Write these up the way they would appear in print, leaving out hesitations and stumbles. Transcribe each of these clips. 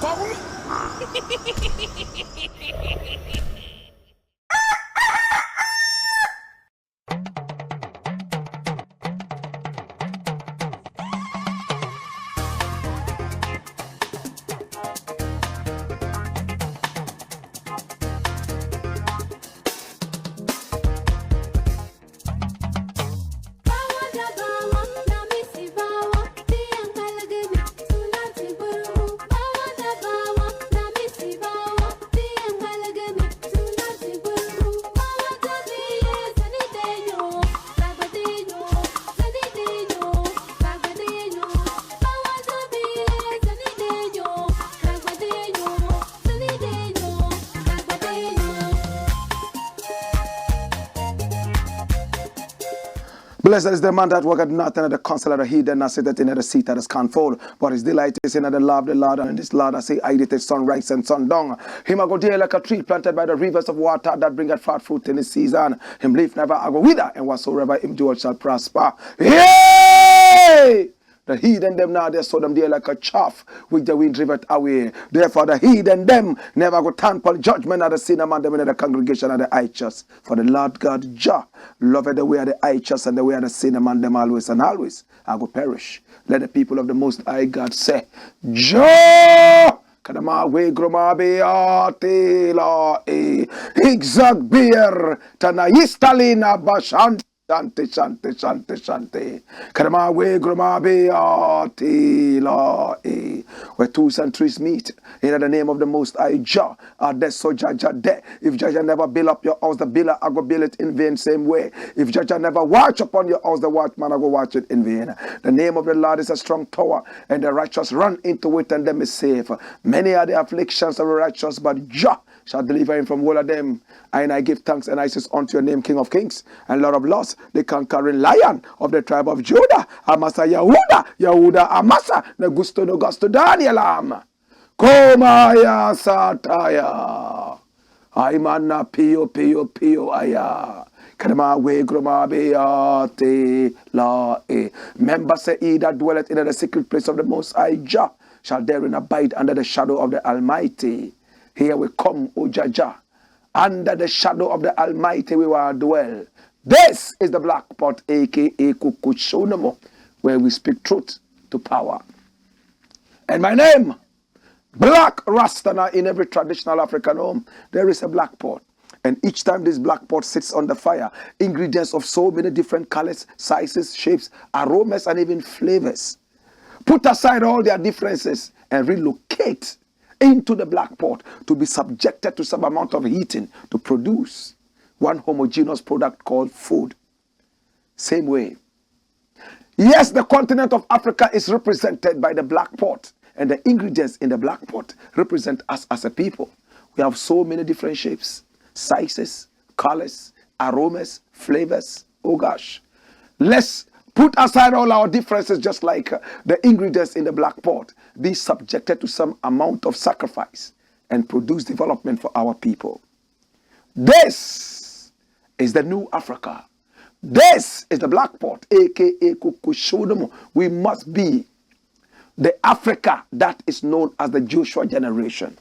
power. Blessed is the man that worketh not under the counsel of the heathen, nor sitteth in the seat that is scornful. But his delight is in the law of the Lord, and in this law I say, I did sunrise and sundown. Him I go dear like a tree planted by the rivers of water that bringeth forth fruit in his season. Him leaf never I go wither, and whatsoever him do shall prosper. Yay! The heathen them now, they saw them there like a chaff, which the wind driveth away. Therefore the heathen them never go turn for judgment of the sinner man them in the congregation of the righteous. For the Lord God Jah loveth the way of the righteous and the way of the sinner man them always and always. I go perish. Let the people of the Most High God say, Jah! Kadama we groma be atila e exact beer tanayistalina bashant. Shante, shante, shante, shante. Kadama we groma be atila e. Where twos and threes meet in the name of the Most High Jah. There so Jah there. If Jah never build up your house, the builder I go build it in vain. Same way. If Jah never watch upon your house, the watchman I go watch it in vain. The name of the Lord is a strong tower, and the righteous run into it and them is safe. Many are the afflictions of the righteous, but Jah shall deliver him from all of them. And I give thanks and I says unto your name, King of Kings and Lord of Lords, the conquering Lion of the tribe of Judah, Amasa Yahuda Amasa, Negusto Nogusto Daniel Am. Komaya Sataya. Aimana Pio Aya. Kadama we groma beate la e. Member say he that dwelleth in the secret place of the Most High Jah shall therein abide under the shadow of the Almighty. Here we come, O Jah. Under the shadow of the Almighty we will dwell. This is the Black Pot, aka Kukushonamo, where we speak truth to power. And my name, Blakk RASTA. In every traditional African home, there is a black pot. And each time this black pot sits on the fire, ingredients of so many different colors, sizes, shapes, aromas, and even flavors. Put aside all their differences and relocate into the black pot to be subjected to some amount of heating to produce one homogeneous product called food. Same way. Yes, the continent of Africa is represented by the black pot, and the ingredients in the black pot represent us as a people. We have so many different shapes, sizes, colors, aromas, flavors. Oh gosh. Let's put aside all our differences, just like the ingredients in the black pot, be subjected to some amount of sacrifice and produce development for our people. This is the new Africa. This is the black pot, aka Kukushodomo. We must be the Africa that is known as the Joshua generation.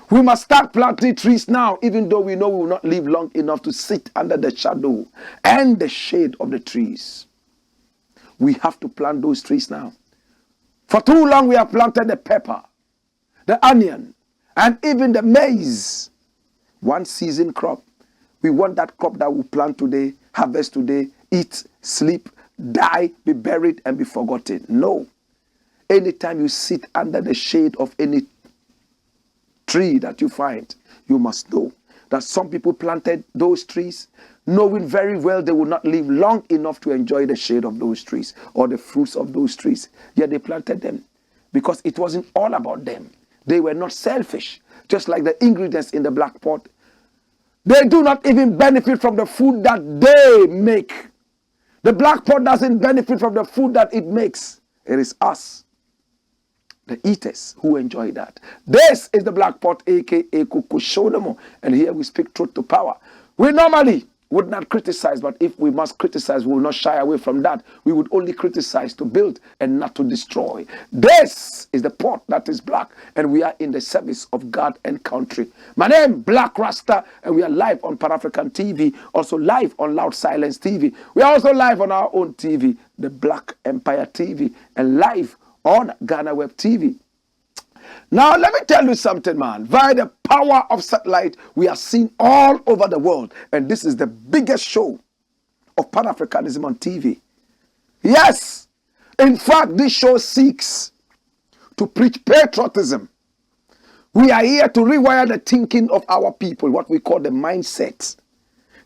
We must start planting trees now, even though we know we will not live long enough to sit under the shadow and the shade of the trees. We have to plant those trees now. For too long we have planted the pepper, the onion, and even the maize. One season crop. We want that crop that we plant today, harvest today, eat, sleep, die, be buried, and be forgotten. No. Anytime you sit under the shade of any tree that you find, you must know that some people planted those trees knowing very well they will not live long enough to enjoy the shade of those trees or the fruits of those trees. Yet they planted them because it wasn't all about them. They were not selfish. Just like the ingredients in the black pot, they do not even benefit from the food that they make. The black pot doesn't benefit from the food that it makes. It is us, the eaters, who enjoy that. This is the black pot, aka Kukushodomo, and here we speak truth to power. We normally would not criticize, but if we must criticize, we will not shy away from that. We would only criticize to build and not to destroy. This is the port that is Blakk, and we are in the service of God and country. My name, Blakk Rasta, and we are live on Pan-African TV, also live on Loud Silence TV. We are also live on our own TV, the Blakk Empire TV, and live on Ghana Web TV. Now, let me tell you something, man. Via the power of satellite, we are seen all over the world. And this is the biggest show of Pan-Africanism on TV. Yes. In fact, this show seeks to preach patriotism. We are here to rewire the thinking of our people, what we call the mindset.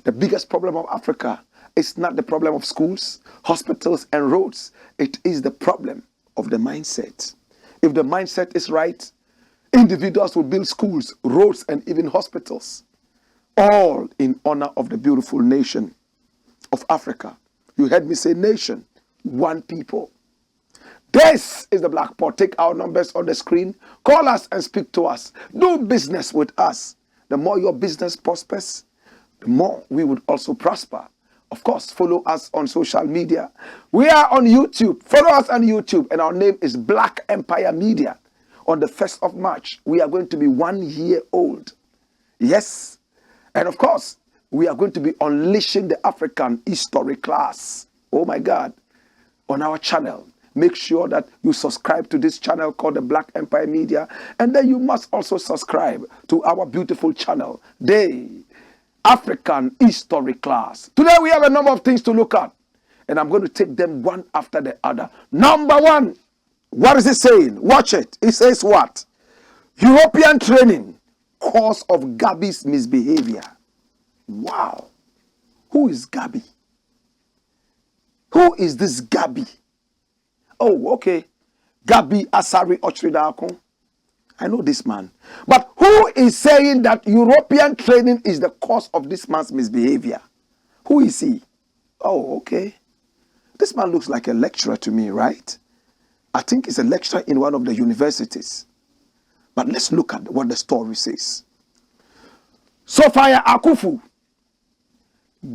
The biggest problem of Africa is not the problem of schools, hospitals, and roads. It is the problem of the mindset. If the mindset is right, individuals will build schools, roads, and even hospitals, all in honor of the beautiful nation of Africa. You heard me say nation, one people. This is the Blakk Port. Take our numbers on the screen. Call us and speak to us. Do business with us. The more your business prospers, the more we would also prosper. Of course, follow us on social media. We are on YouTube. Follow us on YouTube. And our name is Blakk Empire Media. On the 1st of March, we are going to be 1 year old. Yes. And of course, we are going to be unleashing the African history class. Oh my God. On our channel. Make sure that you subscribe to this channel called the Blakk Empire Media. And then you must also subscribe to our beautiful channel, the African history class. Today we have a number of things to look at, and I'm going to take them one after the other. Number one, what is it saying? Watch it. It says what? European training, cause of Gabby'S misbehavior. Wow. Who is Gabby? Who is this Gabby? Oh, okay. Gabby Asari Ochridakun. I know this man. But who is saying that European training is the cause of this man's misbehavior? Who is he? Oh, okay. This man looks like a lecturer to me, right? I think he's a lecturer in one of the universities. But let's look at what the story says. Sophia Akufu.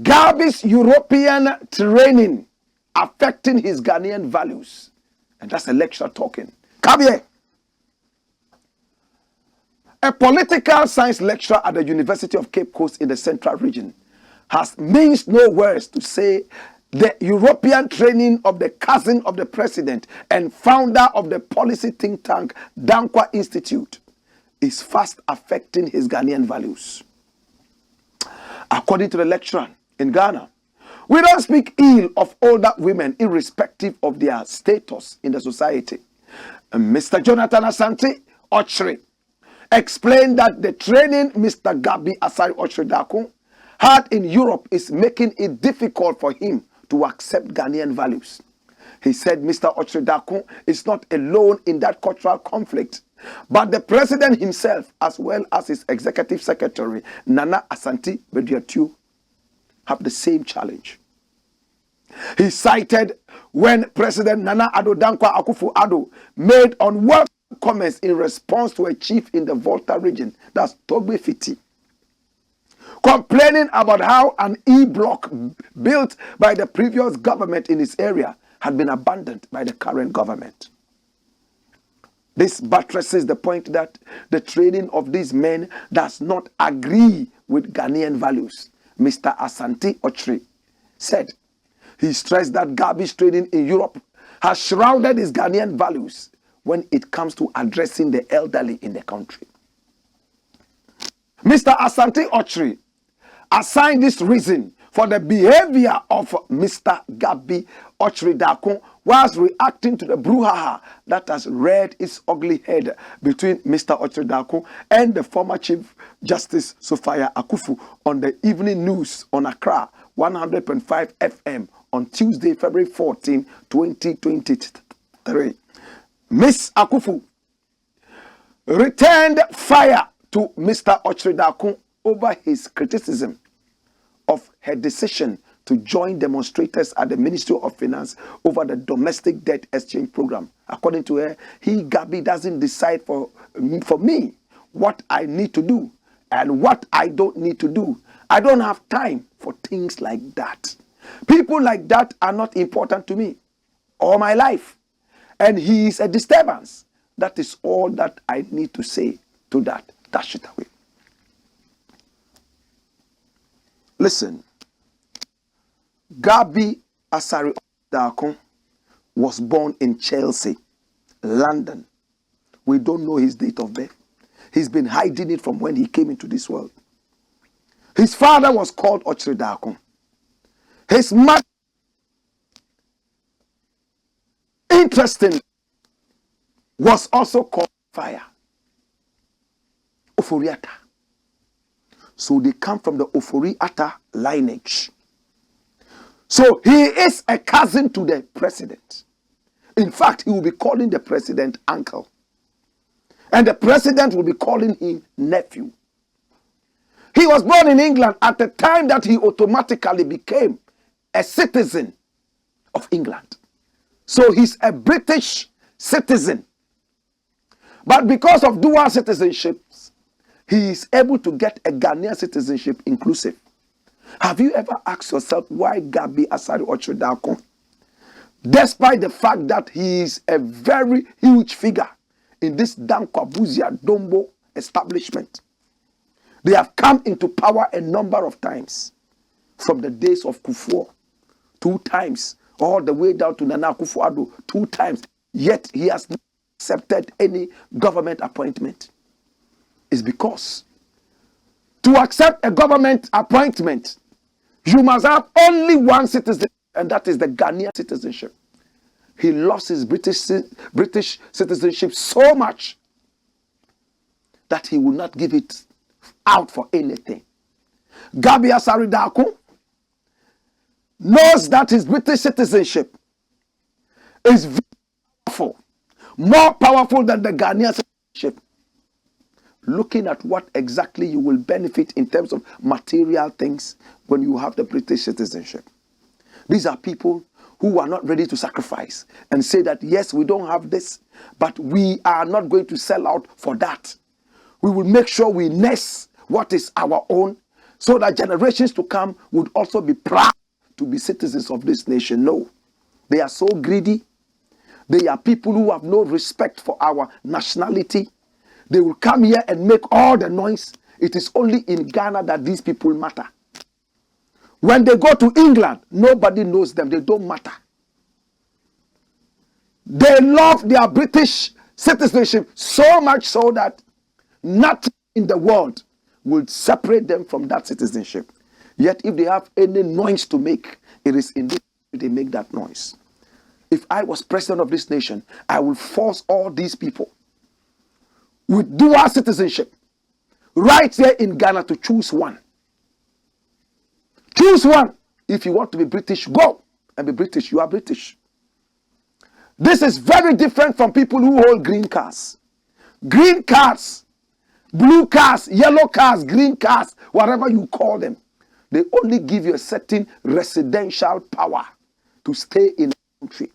Gabby's European training affecting his Ghanaian values. And that's a lecturer talking. Kabye. A political science lecturer at the University of Cape Coast in the Central Region has minced no words to say the European training of the cousin of the president and founder of the policy think tank Dankwa Institute is fast affecting his Ghanaian values. According to the lecturer in Ghana, we don't speak ill of older women irrespective of their status in the society. Mr. Jonathan Asante Ochre explained that the training Mr. Gabby Asari Ochridakun had in Europe is making it difficult for him to accept Ghanaian values. He said Mr. Ochridakun is not alone in that cultural conflict, but the president himself, as well as his executive secretary, Nana Asante Bediatu, have the same challenge. He cited when President Nana Addo Dankwa Akufo-Addo made unwelcome comments in response to a chief in the Volta region, that's Togbe Fiti, complaining about how an E-block built by the previous government in his area had been abandoned by the current government. This buttresses the point that the training of these men does not agree with Ghanaian values. Mr. Asante Ochre said he stressed that Gabby's training in Europe has shrouded his Ghanaian values when it comes to addressing the elderly in the country. Mr. Asante Ochre assigned this reason for the behavior of Mr. Gabby Ochridakun whilst reacting to the brouhaha that has reared its ugly head between Mr. Ochridakun and the former Chief Justice Sophia Akufu on the evening news on Accra 100.5 FM on Tuesday, February 14, 2023. Miss Akufu returned fire to Mr. Ochridakun over his criticism of her decision to join demonstrators at the Ministry of Finance over the domestic debt exchange program. According to her, Gabby, doesn't decide for me what I need to do and what I don't need to do. I don't have time for things like that. People like that are not important to me or my life. And he is a disturbance. That is all that I need to say to that. Dash it away. Listen, Gabby Asari Dakon was born in Chelsea, London. We don't know his date of birth. He's been hiding it from when he came into this world. His father was called Ochre Dakon. His mother, interestingly, was also called Fire. Oforiata. So they come from the Oforiata lineage. So he is a cousin to the president. In fact, he will be calling the president uncle. And the president will be calling him nephew. He was born in England at the time that he automatically became a citizen of England. So he's a British citizen. But because of dual citizenships, he is able to get a Ghanaian citizenship inclusive. Have you ever asked yourself why Gabby Asari Ochre Dakon, despite the fact that he is a very huge figure in this Dankwabuzia Dombo establishment? They have come into power a number of times, from the days of Kufuor, 2 times, all the way down to Nana Akufo-Addo 2 times, yet he has not accepted any government appointment. It's because to accept a government appointment, you must have only one citizen, and that is the Ghanaian citizenship. He lost his British citizenship so much that he will not give it out for anything. Gabby Asari Dakon knows that his British citizenship is very powerful, more powerful than the Ghanaian citizenship. Looking at what exactly you will benefit in terms of material things when you have the British citizenship. These are people who are not ready to sacrifice and say that, yes, we don't have this, but we are not going to sell out for that. We will make sure we nest what is our own so that generations to come would also be proud to be citizens of this nation. No, they are so greedy. They are people who have no respect for our nationality. They will come here and make all the noise. It is only in Ghana that these people matter. When they go to England, nobody knows them. They don't matter. They love their British citizenship so much so that nothing in the world will separate them from that citizenship. Yet if they have any noise to make, it is in this way they make that noise. If I was president of this nation, I will force all these people with dual citizenship right here in Ghana to choose one. Choose one. If you want to be British, go and be British. You are British. This is very different from people who hold green cards. Green cards, blue cards, yellow cards, green cards, whatever you call them. They only give you a certain residential power to stay in the country.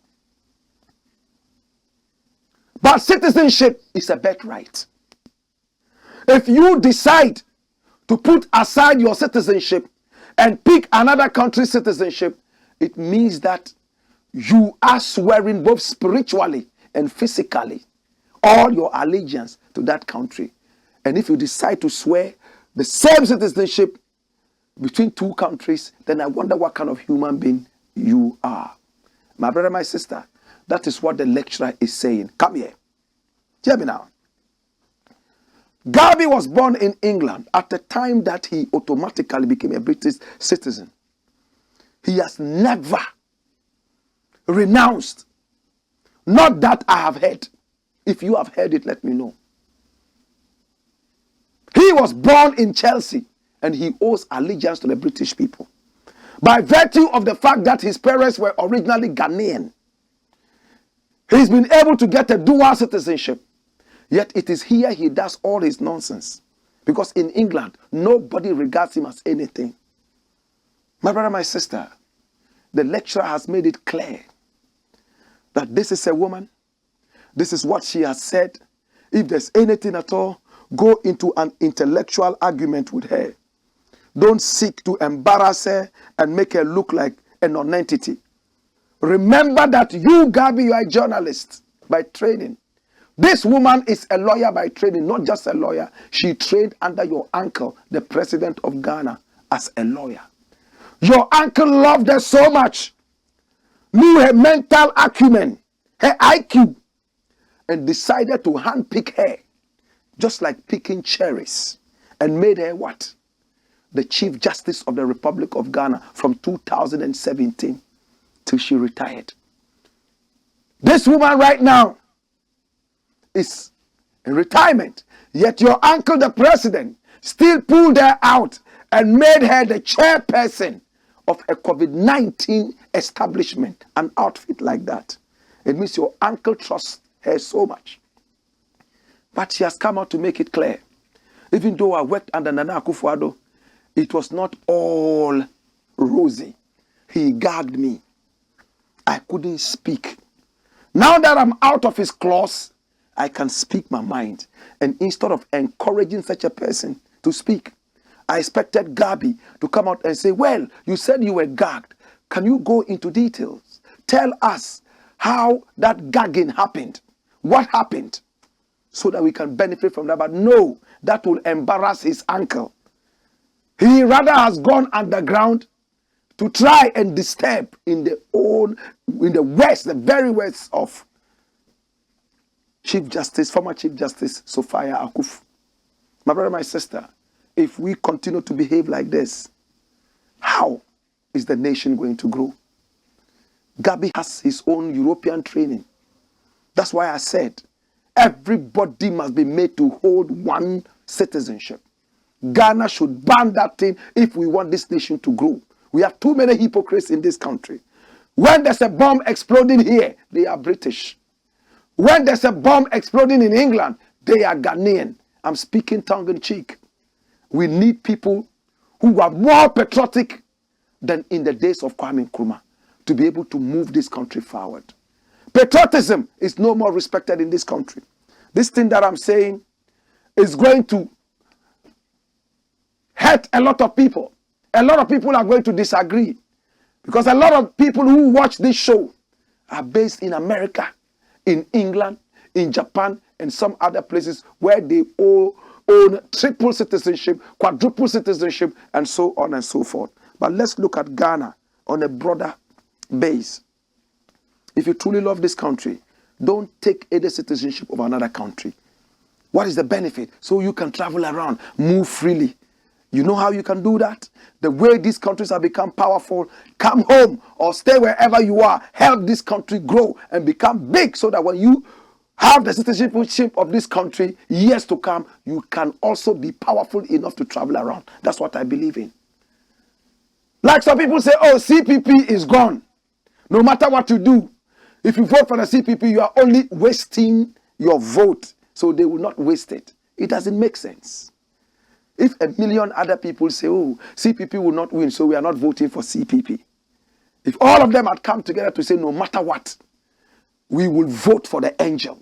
But citizenship is a birthright. If you decide to put aside your citizenship and pick another country's citizenship, it means that you are swearing both spiritually and physically all your allegiance to that country. And if you decide to swear the same citizenship between 2 countries, then I wonder what kind of human being you are. My brother, my sister, that is what the lecturer is saying. Come here. Hear me now. Gabby was born in England at the time that he automatically became a British citizen. He has never renounced. Not that I have heard. If you have heard it, let me know. He was born in Chelsea and he owes allegiance to the British people. By virtue of the fact that his parents were originally Ghanaian, he's been able to get a dual citizenship. Yet it is here he does all his nonsense. Because in England, nobody regards him as anything. My brother, my sister, the lecturer has made it clear that this is a woman. This is what she has said. If there's anything at all, go into an intellectual argument with her. Don't seek to embarrass her and make her look like a non-entity. Remember that you, Gabby, you are a journalist by training. This woman is a lawyer by training, not just a lawyer. She trained under your uncle, the president of Ghana, as a lawyer. Your uncle loved her so much, knew her mental acumen, her IQ, and decided to handpick her, just like picking cherries, and made her what? The Chief Justice of the Republic of Ghana from 2017 till she retired. This woman right now is in retirement, yet your uncle, the president, still pulled her out and made her the chairperson of a COVID-19 establishment, an outfit like that. It means your uncle trusts her so much. But she has come out to make it clear. Even though I worked under Nana Akufo-Addo, it was not all rosy. He gagged me. I couldn't speak. Now that I'm out of his claws, I can speak my mind. And instead of encouraging such a person to speak, I expected Gabby to come out and say, well, you said you were gagged. Can you go into details? Tell us how that gagging happened. What happened? So that we can benefit from that. But no, that will embarrass his uncle. He rather has gone underground to try and disturb in the west, the very west of former Chief Justice Sophia Akuffo. My brother, my sister, if we continue to behave like this, how is the nation going to grow? Gabby has his own European training. That's why I said everybody must be made to hold one citizenship. Ghana should ban that thing if we want this nation to grow. We have too many hypocrites in this country. When there's a bomb exploding here, they are British. When there's a bomb exploding in England, they are Ghanaian. I'm speaking tongue in cheek. We need people who are more patriotic than in the days of Kwame Nkrumah to be able to move this country forward. Patriotism is no more respected in this country. This thing that I'm saying is going to hurt a lot of people. A lot of people are going to disagree because a lot of people who watch this show are based in America, in England, in Japan, and some other places where they all own triple citizenship, quadruple citizenship, and so on and so forth. But let's look at Ghana on a broader base. If you truly love this country, don't take any citizenship of another country. What is the benefit? So you can travel around, move freely. You know how you can do that? The way these countries have become powerful, come home or stay wherever you are. Help this country grow and become big so that when you have the citizenship of this country, years to come, you can also be powerful enough to travel around. That's what I believe in. Like some people say, oh, CPP is gone. No matter what you do, if you vote for the CPP, you are only wasting your vote. So they will not waste it. It doesn't make sense. If a million other people say, oh, CPP will not win, so we are not voting for CPP. If all of them had come together to say, no matter what, we will vote for the angel,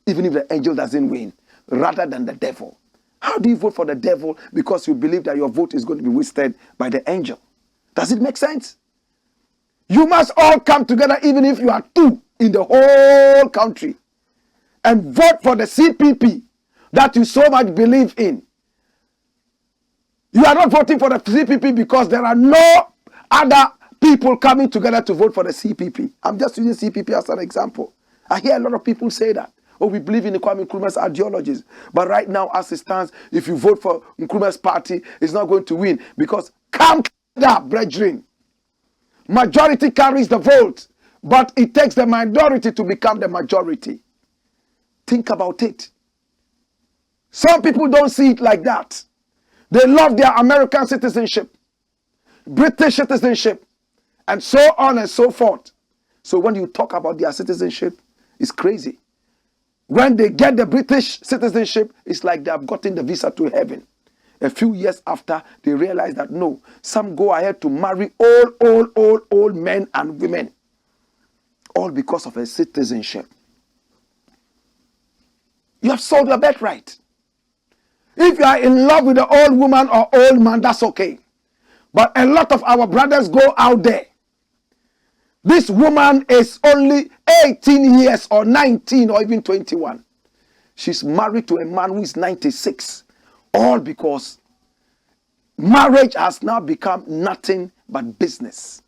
even if the angel doesn't win, rather than the devil. How do you vote for the devil because you believe that your vote is going to be wasted by the angel? Does it make sense? You must all come together, even if you are two in the whole country, and vote for the CPP that you so much believe in. You are not voting for the CPP because there are no other people coming together to vote for the CPP. I'm just using CPP as an example. I hear a lot of people say that. Oh, we believe in the Kwame Nkrumah's ideologies. But right now, as it stands, if you vote for Nkrumah's party, it's not going to win. Because come up, brethren. Majority carries the vote. But it takes the minority to become the majority. Think about it. Some people don't see it like that. They love their American citizenship, British citizenship, and so on and so forth. So when you talk about their citizenship, it's crazy. When they get the British citizenship, it's like they have gotten the visa to heaven. A few years after, they realize that no, some go ahead to marry old men and women, all because of a citizenship. You have sold your birthright. If you are in love with the old woman or old man, that's okay. But a lot of our brothers go out there. This woman is only 18 years or 19 or even 21. She's married to a man who is 96. All because marriage has now become nothing but business.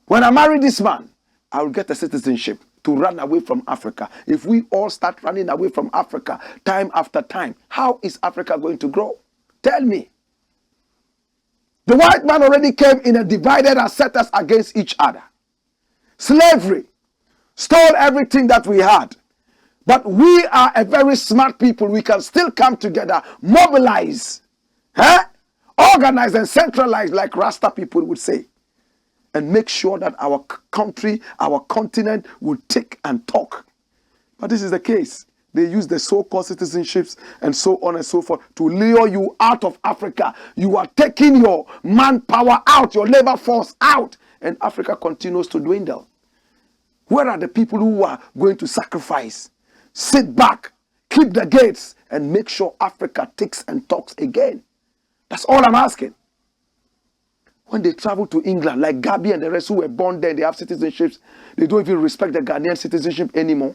When I marry this man, I will get a citizenship to run away from Africa. If we all start running away from Africa time after time, how is Africa going to grow? Tell me. The white man already came in and divided and set us against each other. Slavery stole everything that we had. But we are a very smart people. We can still come together, mobilize, organize and centralize, like Rasta people would say, and make sure that our country, our continent will tick and talk. But this is the case. They use the so-called citizenships and so on and so forth to lure you out of Africa. You are taking your manpower out, your labor force out, and Africa continues to dwindle. Where are the people who are going to sacrifice? Sit back, keep the gates, and make sure Africa ticks and talks again. That's all I'm asking. When they travel to England, like Gabby and the rest who were born there, they have citizenships. They don't even respect the Ghanaian citizenship anymore.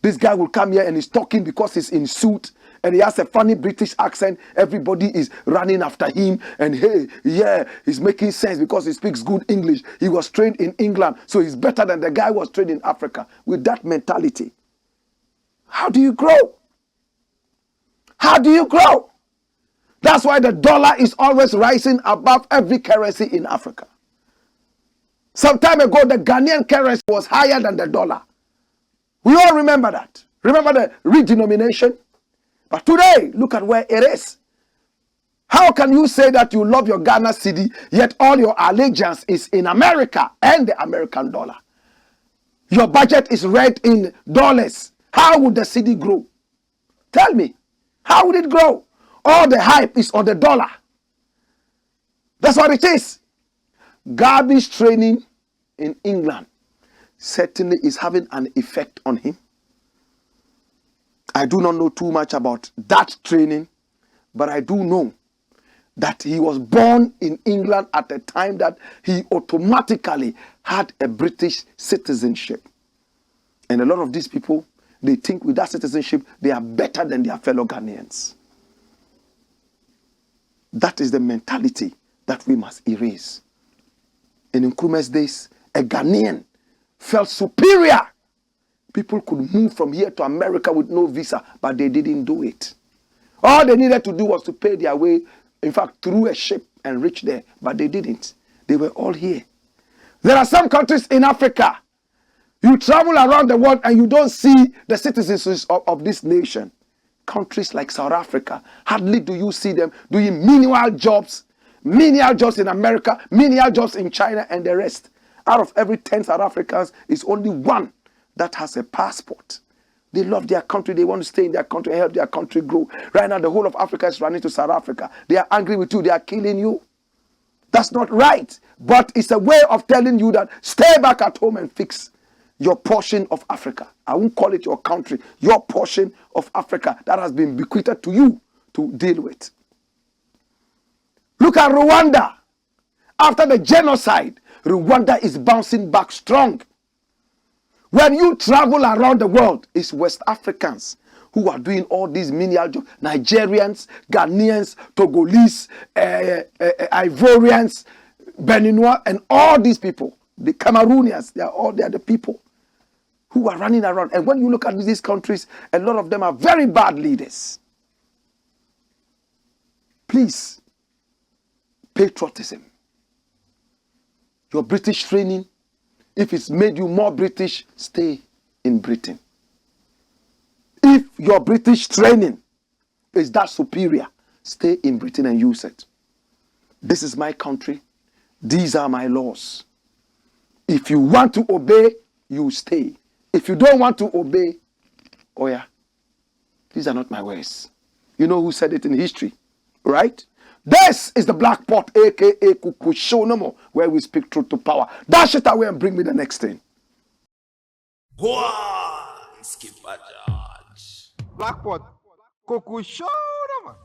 This guy will come here and he's talking because he's in suit and he has a funny British accent. Everybody is running after him and hey, yeah, he's making sense because he speaks good English. He was trained in England, so he's better than the guy who was trained in Africa. With that mentality, how do you grow? How do you grow? That's why the dollar is always rising above every currency in Africa. Some time ago, the Ghanaian currency was higher than the dollar. We all remember that. Remember the redenomination? But today, look at where it is. How can you say that you love your Ghana cedi, yet all your allegiance is in America and the American dollar? Your budget is read in dollars. How would the cedi grow? Tell me. How would it grow? All the hype is on the dollar. That's what it is. Gabby's training in England certainly is having an effect on him. I do not know too much about that training, but I do know that he was born in England at a time that he automatically had a British citizenship. And a lot of these people, they think with that citizenship, they are better than their fellow Ghanaians. That is the mentality that we must erase. In Nkrumah's days, a Ghanaian felt superior. People could move from here to America with no visa, but they didn't do it. All they needed to do was to pay their way, in fact, through a ship and reach there, but they didn't. They were all here. There are some countries in Africa. You travel around the world and you don't see the citizens of this nation. Countries like South Africa, hardly do you see them doing menial jobs in America, menial jobs in China and the rest. Out of every 10 South Africans, it's only one that has a passport. They love their country. They want to stay in their country and help their country grow. Right now, the whole of Africa is running to South Africa. They are angry with you. They are killing you. That's not right. But it's a way of telling you that stay back at home and fix your portion of Africa. I won't call it your country. Your portion of Africa that has been bequeathed to you to deal with. Look at Rwanda. After the genocide, Rwanda is bouncing back strong. When you travel around the world, it's West Africans who are doing all these menial jobs. Nigerians, Ghanaians, Togolese, Ivorians, Beninois, and all these people. The Cameroonians, they are the people who are running around. And when you look at these countries, a lot of them are very bad leaders. Please, patriotism. Your British training, if it's made you more British, stay in Britain. If your British training is that superior, stay in Britain and use it. This is my country. These are my laws. If you want to obey, you stay. If you don't want to obey, oh yeah, these are not my words. You know who said it in history, right? This is the Black Pot, aka Kuku Show no more, where we speak truth to power. Dash it away and bring me the next thing. Go on, Skipper George. Black Pot, Kuku Show no more.